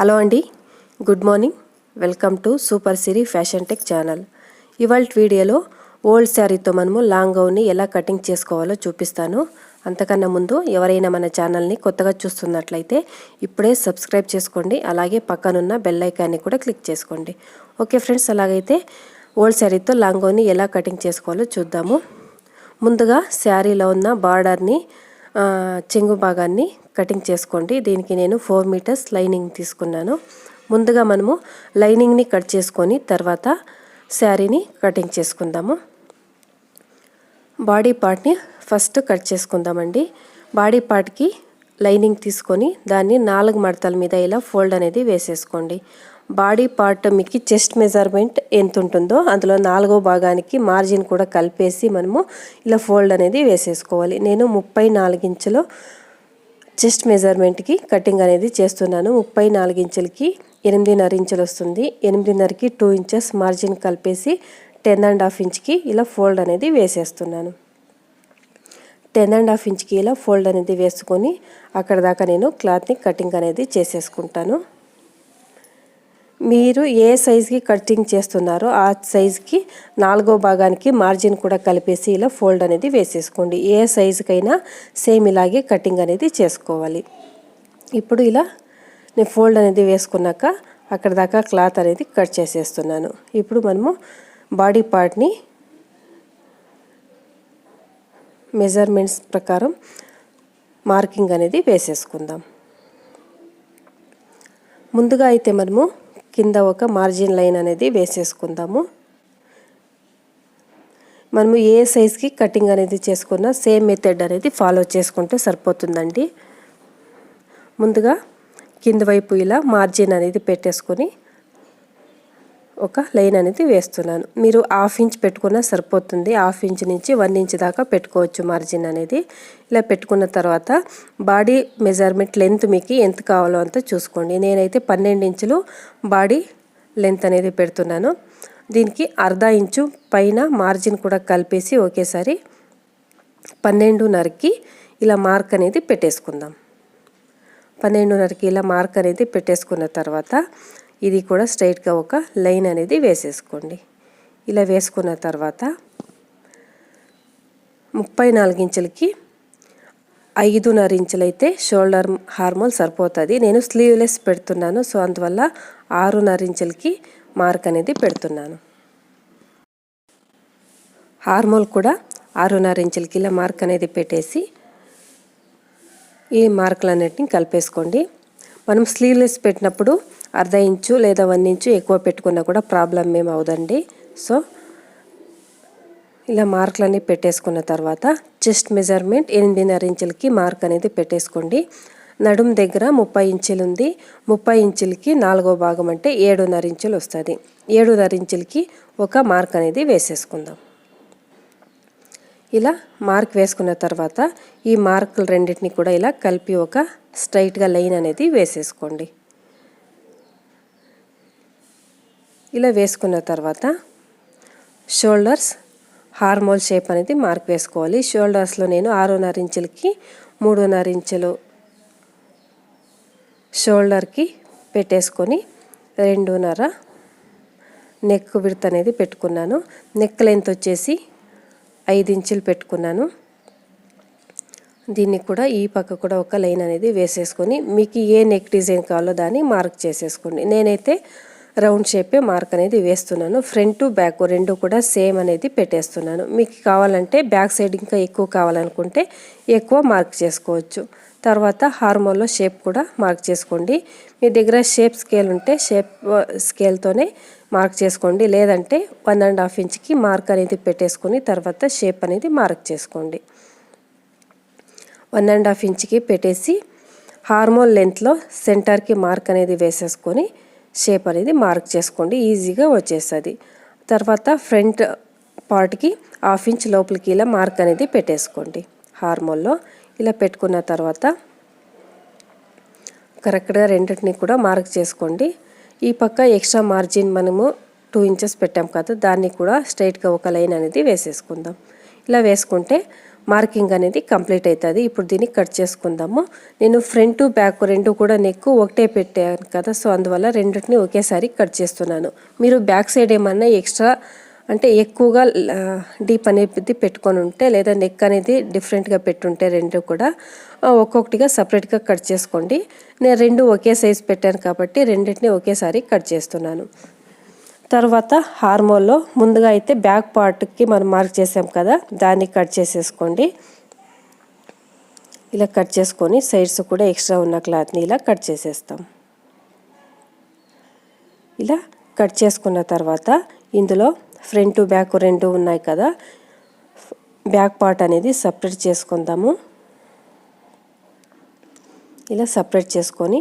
Hello అండి, good morning. Welcome to SuperSiriFashionTeck channel. ఇవాళ వీడియోలో ఓల్డ్ శారీతో మనము లాంగ్ గౌన్ని ఎలా కటింగ్ చేసుకోవాలో చూపిస్తాను. అంతకన్నా ముందు ఎవరైనా మన ఛానల్ని కొత్తగా చూస్తున్నట్లయితే ఇప్పుడే సబ్స్క్రైబ్ చేసుకోండి. అలాగే పక్కనున్న బెల్ ఐకాన్ని కూడా క్లిక్ చేసుకోండి. ఓకే ఫ్రెండ్స్, అలాగైతే ఓల్డ్ శారీతో లాంగ్ గౌన్ని ఎలా కటింగ్ చేసుకోవాలో చూద్దాము. ముందుగా శారీలో ఉన్న బార్డర్ని చెంగు భాగాన్ని కటింగ్ చేసుకోండి. దీనికి నేను 4 మీటర్స్ లైనింగ్ తీసుకున్నాను. ముందుగా మనము లైనింగ్ని కట్ చేసుకొని తర్వాత శారీని కటింగ్ చేసుకుందాము. బాడీ పార్ట్ని ఫస్ట్ కట్ చేసుకుందామండి. బాడీ పార్ట్కి లైనింగ్ తీసుకొని దాన్ని 4 మడతల మీద ఇలా ఫోల్డ్ అనేది వేసేసుకోండి. బాడీ పార్ట్ మీకు చెస్ట్ మెజర్మెంట్ ఎంత ఉంటుందో అందులో 4వ భాగానికి మార్జిన్ కూడా కలిపేసి మనము ఇలా ఫోల్డ్ అనేది వేసేసుకోవాలి. నేను 34 ఇంచులు చెస్ట్ మెజర్మెంట్కి కటింగ్ అనేది చేస్తున్నాను. 34 ఇంచులకి 8.5 ఇంచులు వస్తుంది. 8.5కి 2 ఇంచెస్ మార్జిన్ కలిపేసి 10.5 ఇంచ్కి ఇలా ఫోల్డ్ అనేది వేసేస్తున్నాను. 10.5 ఇంచ్కి ఇలా ఫోల్డ్ అనేది వేసుకొని అక్కడ దాకా నేను క్లాత్ని కటింగ్ అనేది చేసేసుకుంటాను. మీరు ఏ సైజుకి కటింగ్ చేస్తున్నారో ఆ సైజుకి 4వ భాగానికి మార్జిన్ కూడా కలిపేసి ఇలా ఫోల్డ్ అనేది వేసేసుకోండి. ఏ సైజుకైనా సేమ్ ఇలాగే కటింగ్ అనేది చేసుకోవాలి. ఇప్పుడు ఇలా నేను ఫోల్డ్ అనేది వేసుకున్నాక అక్కడ దాకా క్లాత్ అనేది కట్ చేసేస్తున్నాను. ఇప్పుడు మనము బాడీ పార్ట్ని మెజర్మెంట్స్ ప్రకారం మార్కింగ్ అనేది వేసేసుకుందాం. ముందుగా అయితే మనము కింద ఒక మార్జిన్ లైన్ అనేది వేసేసుకుందాము. మనము ఏ సైజ్కి కటింగ్ అనేది చేసుకున్నా సేమ్ మెథడ్ అనేది ఫాలో చేసుకుంటే సరిపోతుందండి. ముందుగా కింద వైపు ఇలా మార్జిన్ అనేది పెట్టేసుకొని ఒక లైన్ అనేది వేస్తున్నాను. మీరు 1/2 ఇంచ్ పెట్టుకున్నా సరిపోతుంది. 1/2 ఇంచ్ నుంచి 1 ఇంచ్ దాకా పెట్టుకోవచ్చు మార్జిన్ అనేది. ఇలా పెట్టుకున్న తర్వాత బాడీ మెజర్మెంట్ లెంత్ మీకు ఎంత కావాలో అంత చూసుకోండి. నేనైతే 12 ఇంచులు బాడీ లెంత్ అనేది పెడుతున్నాను. దీనికి 1/2 ఇంచు పైన మార్జిన్ కూడా కలిపేసి ఒకేసారి 12.5కి ఇలా మార్క్ అనేది పెట్టేసుకుందాం. 12.5కి ఇలా మార్క్ అనేది పెట్టేసుకున్న తర్వాత ఇది కూడా స్ట్రైట్గా ఒక లైన్ అనేది వేసేసుకోండి. ఇలా వేసుకున్న తర్వాత 34 ఇంచులకి 5.5 ఇంచులు అయితే షోల్డర్ హార్మోల్ సరిపోతుంది. నేను స్లీవ్లెస్ పెడుతున్నాను, సో అందువల్ల 6.5 ఇంచులకి మార్క్ అనేది పెడుతున్నాను. హార్మోల్ కూడా 6.5 ఇంచులకి ఇలా మార్క్ అనేది పెట్టేసి ఈ మార్కులన్నిటిని కలిపేసుకోండి. మనం స్లీవ్లెస్ పెట్టినప్పుడు 1/2 ఇంచు లేదా 1 ఇంచు ఎక్కువ పెట్టుకున్నా కూడా ప్రాబ్లం ఏమి అవదండి. సో ఇలా మార్కులన్నీ పెట్టేసుకున్న తర్వాత చెస్ట్ మెజర్మెంట్ 8.5 ఇంచులకి మార్క్ అనేది పెట్టేసుకోండి. నడుం దగ్గర 30 ఇంచులు ఉంది. 30 ఇంచులకి 4వ భాగం అంటే 7.5 ఇంచులు వస్తుంది. 7.5 ఇంచులకి ఒక మార్క్ అనేది వేసేసుకుందాం. ఇలా మార్క్ వేసుకున్న తర్వాత ఈ మార్కులు రెండింటిని కూడా ఇలా కలిపి ఒక స్ట్రైట్గా లైన్ అనేది వేసేసుకోండి. ఇలా వేసుకున్న తర్వాత షోల్డర్స్ హార్మోల్ షేప్ అనేది మార్క్ వేసుకోవాలి. షోల్డర్స్లో నేను 6.5 ఇంచులకి 3.5 ఇంచులు షోల్డర్కి పెట్టేసుకొని 2.5 నెక్ విడ్త్ అనేది పెట్టుకున్నాను. నెక్ లెంత్ వచ్చేసి 5 ఇంచులు పెట్టుకున్నాను. దీన్ని కూడా ఈ పక్క కూడా ఒక లైన్ అనేది వేసేసుకొని మీకు ఏ నెక్ డిజైన్ కావాలో దాన్ని మార్క్ చేసేసుకోండి. నేనైతే రౌండ్ షేపే మార్క్ అనేది వేస్తున్నాను. ఫ్రంట్ బ్యాక్ రెండు కూడా సేమ్ అనేది పెట్టేస్తున్నాను. మీకు కావాలంటే బ్యాక్ సైడ్ ఇంకా ఎక్కువ కావాలనుకుంటే ఎక్కువ మార్క్ చేసుకోవచ్చు. తర్వాత హార్మోల్లో షేప్ కూడా మార్క్ చేసుకోండి. మీ దగ్గర షేప్ స్కేల్ ఉంటే షేప్ స్కేల్తోనే మార్క్ చేసుకోండి. లేదంటే 1.5 ఇంచ్కి మార్క్ అనేది పెట్టేసుకొని తర్వాత షేప్ అనేది మార్క్ చేసుకోండి. 1.5 ఇంచ్కి పెట్టేసి హార్మోల్ లెంత్లో సెంటర్కి మార్క్ అనేది వేసేసుకొని షేప్ అనేది మార్క్ చేసుకోండి. ఈజీగా వచ్చేస్తుంది. తర్వాత ఫ్రంట్ పార్ట్కి 1/2 ఇంచ్ లోపలికి ఇలా మార్క్ అనేది పెట్టేసుకోండి. హార్మోల్లో ఇలా పెట్టుకున్న తర్వాత కరెక్ట్గా రెండింటిని కూడా మార్క్ చేసుకోండి. ఈ పక్క ఎక్స్ట్రా మార్జిన్ మనము 2 ఇంచెస్ పెట్టాం కదా, దాన్ని కూడా స్ట్రైట్గా ఒక లైన్ అనేది వేసేసుకుందాం. ఇలా వేసుకుంటే మార్కింగ్ అనేది కంప్లీట్ అవుతుంది. ఇప్పుడు దీన్ని కట్ చేసుకుందాము. నేను ఫ్రంట్ బ్యాక్ రెండు కూడా నెక్ ఒకటే పెట్టాను కదా, సో అందువల్ల రెండింటిని ఒకేసారి కట్ చేస్తున్నాను. మీరు బ్యాక్ సైడ్ ఏమన్నా ఎక్స్ట్రా అంటే ఎక్కువగా డీప్ అనేది పెట్టుకొని ఉంటే లేదా నెక్ అనేది డిఫరెంట్గా పెట్టుంటే రెండు కూడా ఒక్కొక్కటిగా సపరేట్గా కట్ చేసుకోండి. నేను రెండు ఒకే సైజ్ పెట్టాను కాబట్టి రెండింటిని ఒకేసారి కట్ చేస్తున్నాను. తర్వాత హార్మోల్లో ముందుగా అయితే బ్యాక్ పార్ట్కి మనం మార్క్ చేసాం కదా, దాన్ని కట్ చేసేసుకోండి. ఇలా కట్ చేసుకొని సైడ్స్ కూడా ఎక్స్ట్రా ఉన్న క్లాత్ని ఇలా కట్ చేసేస్తాం. ఇలా కట్ చేసుకున్న తర్వాత ఇందులో ఫ్రంట్ బ్యాక్ రెండు ఉన్నాయి కదా, బ్యాక్ పార్ట్ అనేది సపరేట్ చేసుకుందాము. ఇలా సపరేట్ చేసుకొని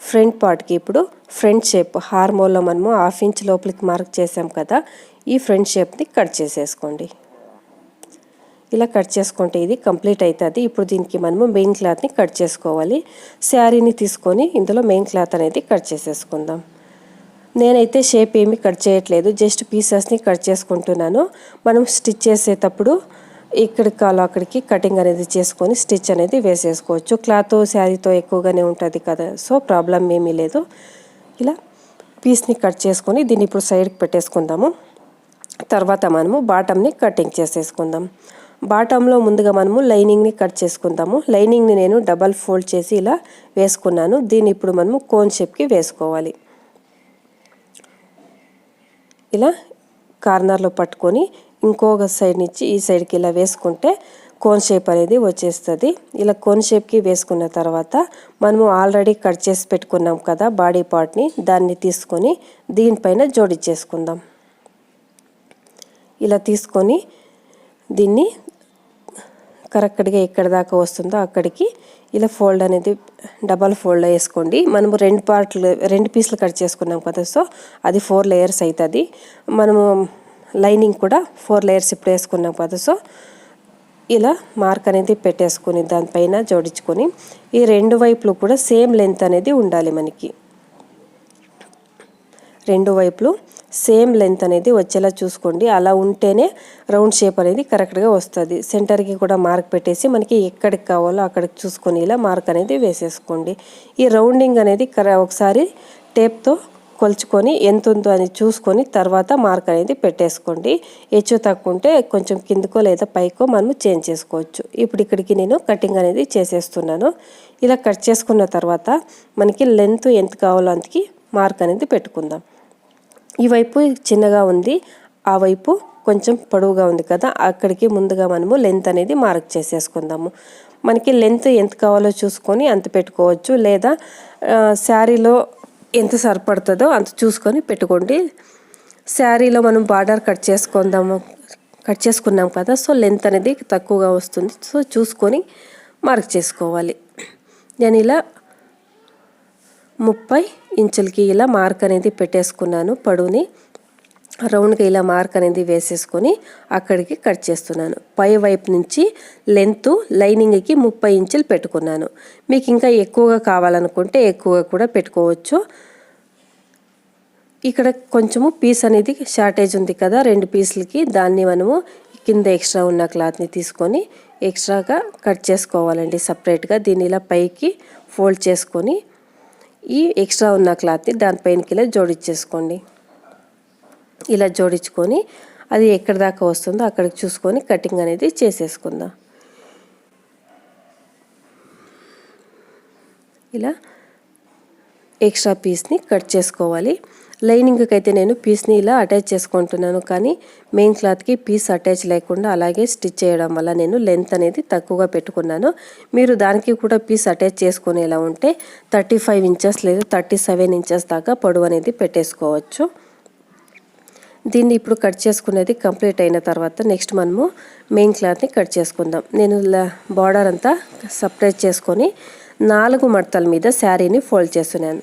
ఫ్రంట్ పార్ట్కి ఇప్పుడు ఫ్రంట్ షేప్ హార్మోల్లో మనము 1/2 ఇంచ్ లోపలికి మార్క్ చేసాం కదా, ఈ ఫ్రంట్ షేప్ని కట్ చేసేసుకోండి. ఇలా కట్ చేసుకుంటే ఇది కంప్లీట్ అవుతుంది. ఇప్పుడు దీనికి మనము మెయిన్ క్లాత్ని కట్ చేసుకోవాలి. శారీని తీసుకొని ఇందులో మెయిన్ క్లాత్ అనేది కట్ చేసేసుకుందాం. నేనైతే షేప్ ఏమీ కట్ చేయట్లేదు, జస్ట్ పీసెస్ని కట్ చేసుకుంటున్నాను. మనం స్టిచ్ చేసేటప్పుడు ఇక్కడికి కాలో అక్కడికి కటింగ్ అనేది చేసుకొని స్టిచ్ అనేది వేసేసుకోవచ్చు. క్లాత్ శారీతో ఎక్కువగానే ఉంటుంది కదా, సో ప్రాబ్లం ఏమీ లేదు. ఇలా పీస్ని కట్ చేసుకొని దీన్ని ఇప్పుడు సైడ్కి పెట్టేసుకుందాము. తర్వాత మనము బాటమ్ని కటింగ్ చేసేసుకుందాం. బాటంలో ముందుగా మనము లైనింగ్ని కట్ చేసుకుందాము. లైనింగ్ని నేను డబల్ ఫోల్డ్ చేసి ఇలా వేసుకున్నాను. దీన్ని ఇప్పుడు మనము కోన్ షేప్కి వేసుకోవాలి. ఇలా కార్నర్లో పట్టుకొని ఇంకొక సైడ్ నుంచి ఈ సైడ్కి ఇలా వేసుకుంటే కోన్ షేప్ అనేది వచ్చేస్తుంది. ఇలా కోన్ షేప్కి వేసుకున్న తర్వాత మనము ఆల్రెడీ కట్ చేసి పెట్టుకున్నాం కదా బాడీ పార్ట్ని, దాన్ని తీసుకొని దీనిపైన జోడించేసుకుందాం. ఇలా తీసుకొని దీన్ని కరెక్ట్గా ఎక్కడ దాకా వస్తుందో అక్కడికి ఇలా ఫోల్డ్ అనేది డబల్ ఫోల్డ్ వేసుకోండి. మనము రెండు పీసులు కట్ చేసుకున్నాం కదా, సో అది 4 లేయర్స్ అవుతుంది. మనము లైనింగ్ కూడా 4 లేయర్స్ ఇప్పుడు వేసుకున్నాం కదా, సో ఇలా మార్క్ అనేది పెట్టేసుకొని దానిపైన జోడించుకొని ఈ రెండు వైపులు కూడా సేమ్ లెంత్ అనేది ఉండాలి. మనకి రెండు వైపులు సేమ్ లెంత్ అనేది వచ్చేలా చూసుకోండి. అలా ఉంటేనే రౌండ్ షేప్ అనేది కరెక్ట్గా వస్తుంది. సెంటర్కి కూడా మార్క్ పెట్టేసి మనకి ఎక్కడికి కావాలో అక్కడికి చూసుకొని ఇలా మార్క్ అనేది వేసేసుకోండి. ఈ రౌండింగ్ అనేది ఒకసారి టేప్తో కొలుచుకొని ఎంత ఉందో అని చూసుకొని తర్వాత మార్క్ అనేది పెట్టేసుకోండి. హెచ్చు తక్కువ ఉంటే కొంచెం కిందకో లేదా పైకో మనము చేంజ్ చేసుకోవచ్చు. ఇప్పుడు ఇక్కడికి నేను కటింగ్ అనేది చేసేస్తున్నాను. ఇలా కట్ చేసుకున్న తర్వాత మనకి లెంత్ ఎంత కావాలో అంతకి మార్క్ అనేది పెట్టుకుందాం. ఈ వైపు చిన్నగా ఉంది, ఆ వైపు కొంచెం పొడవుగా ఉంది కదా, అక్కడికి ముందుగా మనము లెంత్ అనేది మార్క్ చేసేసుకుందాము. మనకి లెంత్ ఎంత కావాలో చూసుకొని అంత పెట్టుకోవచ్చు, లేదా శారీలో ఎంత సరిపడుతుందో అంత చూసుకొని పెట్టుకోండి. శారీలో మనం బార్డర్ కట్ చేసుకున్నాం కదా, సో లెంత్ అనేది తక్కువగా వస్తుంది, సో చూసుకొని మార్క్ చేసుకోవాలి. నేను ఇలా 30 ఇంచులకి ఇలా మార్క్ అనేది పెట్టేసుకున్నాను. పొడవుని రౌండ్గా ఇలా మార్క్ అనేది వేసేసుకొని అక్కడికి కట్ చేస్తున్నాను. పై వైపు నుంచి లెంత్ లైనింగ్కి 30 ఇంచులు పెట్టుకున్నాను. మీకు ఇంకా ఎక్కువగా కావాలనుకుంటే ఎక్కువగా కూడా పెట్టుకోవచ్చు. ఇక్కడ కొంచెము పీస్ అనేది షార్టేజ్ ఉంది కదా 2 పీసులకి, దాన్ని మనము కింద ఎక్స్ట్రా ఉన్న క్లాత్ని తీసుకొని ఎక్స్ట్రాగా కట్ చేసుకోవాలండి సపరేట్గా. దీన్ని ఇలా పైకి ఫోల్డ్ చేసుకొని ఈ ఎక్స్ట్రా ఉన్న క్లాత్ని దానిపైనకి ఇలా జోడించేసుకోండి. ఇలా జోడించుకొని అది ఎక్కడి దాకా వస్తుందో అక్కడికి చూసుకొని కటింగ్ అనేది చేసేసుకుందాం. ఇలా ఎక్స్ట్రా పీస్ని కట్ చేసుకోవాలి. లైనింగ్కి అయితే నేను పీస్ని ఇలా అటాచ్ చేసుకుంటున్నాను, కానీ మెయిన్ క్లాత్కి పీస్ అటాచ్ లేకుండా అలాగే స్టిచ్ చేయడం వల్ల నేను లెంత్ అనేది తక్కువగా పెట్టుకున్నాను. మీరు దానికి కూడా పీస్ అటాచ్ చేసుకునేలా ఉంటే 35 ఇంచెస్ లేదా 37 ఇంచెస్ దాకా పొడవు అనేది పెట్టేసుకోవచ్చు. దీన్ని ఇప్పుడు కట్ చేసుకునేది కంప్లీట్ అయిన తర్వాత నెక్స్ట్ మనము మెయిన్ క్లాత్ని కట్ చేసుకుందాం. నేను బార్డర్ అంతా సపరేట్ చేసుకొని 4 మడతల మీద శారీని ఫోల్డ్ చేస్తున్నాను.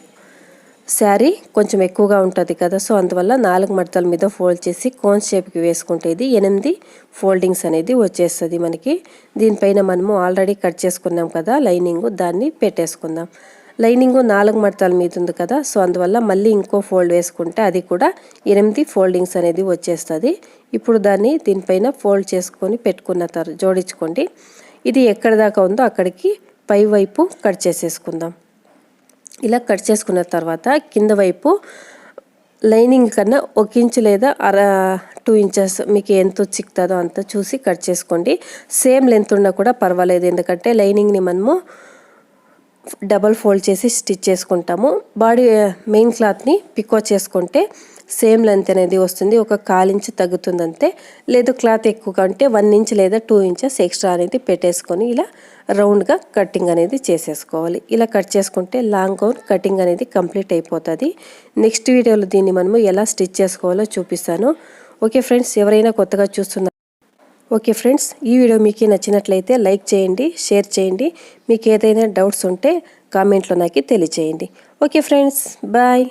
శారీ కొంచెం ఎక్కువగా ఉంటుంది కదా, సో అందువల్ల 4 మడతల మీద ఫోల్డ్ చేసి కోన్ షేప్కి వేసుకుంటే ఇది 8 ఫోల్డింగ్స్ అనేది వచ్చేస్తుంది మనకి. దీనిపైన మనము ఆల్రెడీ కట్ చేసుకున్నాం కదా లైనింగ్, దాన్ని పెట్టేసుకుందాం. లైనింగ్ 4 మడతల మీద ఉంది కదా, సో అందువల్ల మళ్ళీ ఇంకో ఫోల్డ్ వేసుకుంటే అది కూడా 8 ఫోల్డింగ్స్ అనేది వచ్చేస్తుంది. ఇప్పుడు దాన్ని దీనిపైన ఫోల్డ్ చేసుకొని పెట్టుకున్న జోడించుకోండి. ఇది ఎక్కడ దాకా ఉందో అక్కడికి పై వైపు కట్ చేసేసుకుందాం. ఇలా కట్ చేసుకున్న తర్వాత కింద వైపు లైనింగ్ కన్నా 1 ఇంచు లేదా 2 ఇంచెస్ మీకు ఎంత చిక్కుతుందో అంత చూసి కట్ చేసుకోండి. సేమ్ లెంత్ ఉన్నా కూడా పర్వాలేదు, ఎందుకంటే లైనింగ్ని మనము డబల్ ఫోల్డ్ చేసి స్టిచ్ చేసుకుంటాము. బాడీ మెయిన్ క్లాత్ని పికో చేసుకుంటే సేమ్ లెంత్ అనేది వస్తుంది. ఒక 1/4 ఇంచు తగ్గుతుంది అంతే. లేదు క్లాత్ ఎక్కువగా ఉంటే 1 ఇంచ్ లేదా 2 ఇంచెస్ ఎక్స్ట్రా అనేది పెట్టేసుకొని ఇలా రౌండ్గా కటింగ్ అనేది చేసేసుకోవాలి. ఇలా కట్ చేసుకుంటే లాంగ్ గౌన్ కటింగ్ అనేది కంప్లీట్ అయిపోతుంది. నెక్స్ట్ వీడియోలో దీన్ని మనము ఎలా స్టిచ్ చేసుకోవాలో చూపిస్తాను. ఓకే ఫ్రెండ్స్, ఎవరైనా కొత్తగా చూస్తున్నారు. ఓకే ఫ్రెండ్స్, ఈ వీడియో మీకు నచ్చినట్లయితే లైక్ చేయండి, షేర్ చేయండి. మీకు ఏదైనా డౌట్స్ ఉంటే కామెంట్లో నాకు తెలియచేయండి. Okay friends, bye.